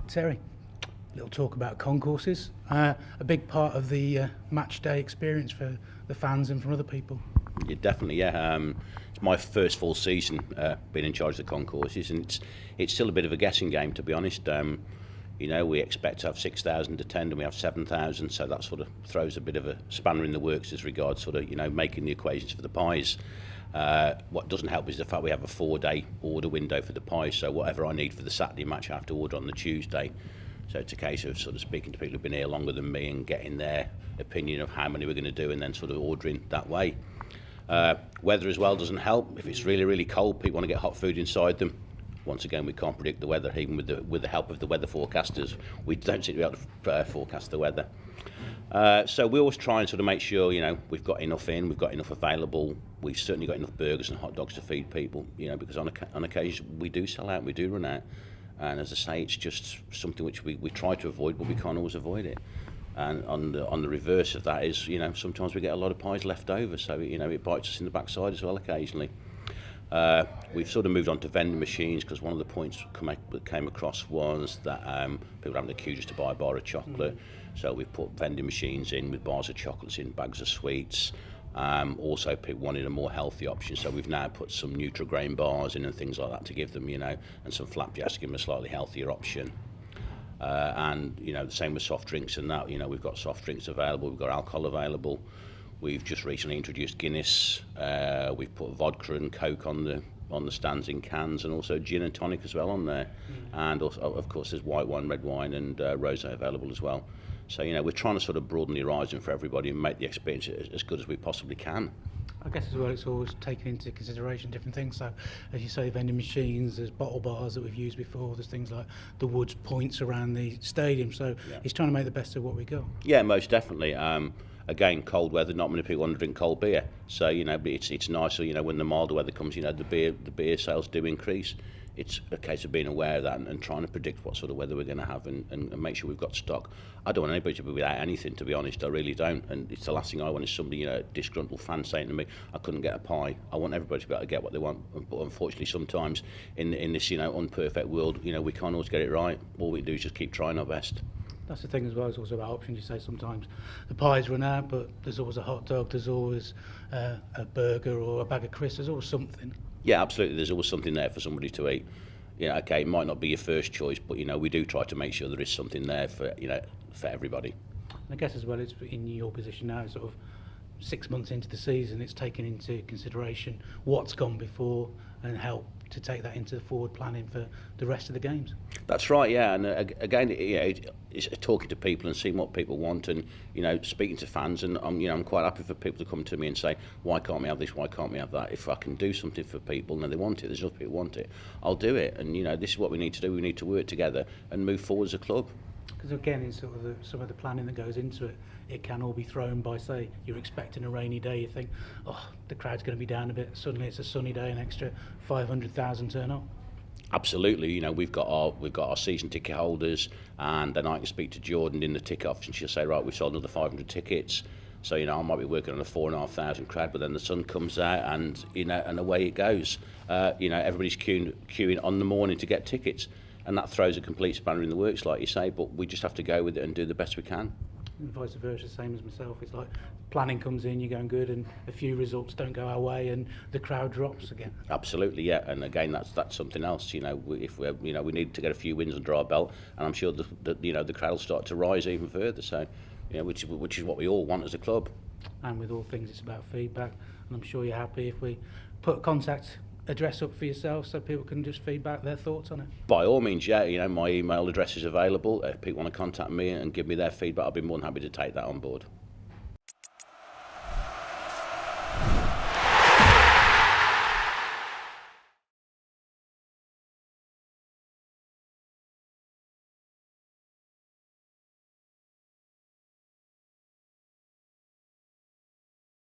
Terry, little talk about concourses. A big part of the match day experience for the fans and from other people. Yeah, definitely, yeah. It's my first full season being in charge of the concourses, and it's still a bit of a guessing game, to be honest. We expect to have 6,000 attend, and we have 7,000, so that sort of throws a bit of a spanner in the works as regards sort of making the equations for the pies. What doesn't help is the fact we have a 4-day order window for the pies, so whatever I need for the Saturday match I have to order on the Tuesday. So it's a case of sort of speaking to people who've been here longer than me and getting their opinion of how many we're going to do, and then sort of ordering that way. Weather as well doesn't help. If it's really, really cold, people want to get hot food inside them. Once again, we can't predict the weather, even with the help of the weather forecasters. We don't seem to be able to forecast the weather. So we always try and sort of make sure, we've got enough in, we've got enough available. We've certainly got enough burgers and hot dogs to feed people, because on occasion we do sell out, we do run out. And as I say, it's just something which we try to avoid, but we can't always avoid it. And on the reverse of that is, sometimes we get a lot of pies left over, so it bites us in the backside as well occasionally. We've sort of moved on to vending machines, because one of the points that came across was that people were having to queue just to buy a bar of chocolate. So we've put vending machines in with bars of chocolates in, bags of sweets. Also, people wanted a more healthy option, so we've now put some Nutri-Grain bars in and things like that to give them, and some flapjacks to give them a slightly healthier option. And the same with soft drinks and that. We've got soft drinks available, we've got alcohol available. We've just recently introduced Guinness. We've put vodka and Coke on the stands in cans, and also gin and tonic as well on there. And also, of course, there's white wine, red wine, and rosé available as well. So we're trying to sort of broaden the horizon for everybody and make the experience as good as we possibly can. I guess as well, it's always taking into consideration different things. So, as you say, vending machines, there's bottle bars that we've used before. There's things like the Woods points around the stadium. So, he's trying to make the best of what we got. Yeah, most definitely. Again, cold weather, not many people want to drink cold beer. So, it's nicer, when the milder weather comes, the beer sales do increase. It's a case of being aware of that and trying to predict what sort of weather we're going to have and make sure we've got stock. I don't want anybody to be without anything, to be honest. I really don't. And it's the last thing I want is somebody, a disgruntled fan saying to me, I couldn't get a pie. I want everybody to be able to get what they want. But unfortunately, sometimes in this, unperfect world, we can't always get it right. All we do is just keep trying our best. That's the thing as well, it's also about options. You say sometimes the pies run out, but there's always a hot dog, there's always a burger or a bag of crisps, there's always something. Yeah, absolutely, there's always something there for somebody to eat. Okay, it might not be your first choice, but we do try to make sure there is something there for for everybody. And I guess as well, it's in your position now, sort of 6 months into the season, it's taken into consideration what's gone before and help to take that into forward planning for the rest of the games. That's right, yeah. And again, it's talking to people and seeing what people want, and speaking to fans. And I'm quite happy for people to come to me and say, why can't we have this? Why can't we have that? If I can do something for people and they want it, there's other people want it, I'll do it. And this is what we need to do. We need to work together and move forward as a club. Because again, in sort of some of the planning that goes into it, it can all be thrown by, say, you're expecting a rainy day, you think, the crowd's going to be down a bit, suddenly it's a sunny day, an extra 500,000 turn up. Absolutely, we've got our season ticket holders, and then I can speak to Jordan in the ticket office and she'll say, right, we've sold another 500 tickets. So I might be working on a 4,500 crowd, but then the sun comes out and and away it goes. Everybody's queuing on the morning to get tickets. And that throws a complete spanner in the works, like you say, but we just have to go with it and do the best we can. And vice versa, same as myself. It's like planning comes in, you're going good, and a few results don't go our way, and the crowd drops again. Absolutely, yeah. And again, that's something else. If we need to get a few wins under our belt, and I'm sure the crowd will start to rise even further. So, which is what we all want as a club. And with all things, it's about feedback. And I'm sure you're happy if we put a contact address up for yourself so people can just feedback their thoughts on it. By all means, yeah. My email address is available. If people want to contact me and give me their feedback, I'll be more than happy to take that on board.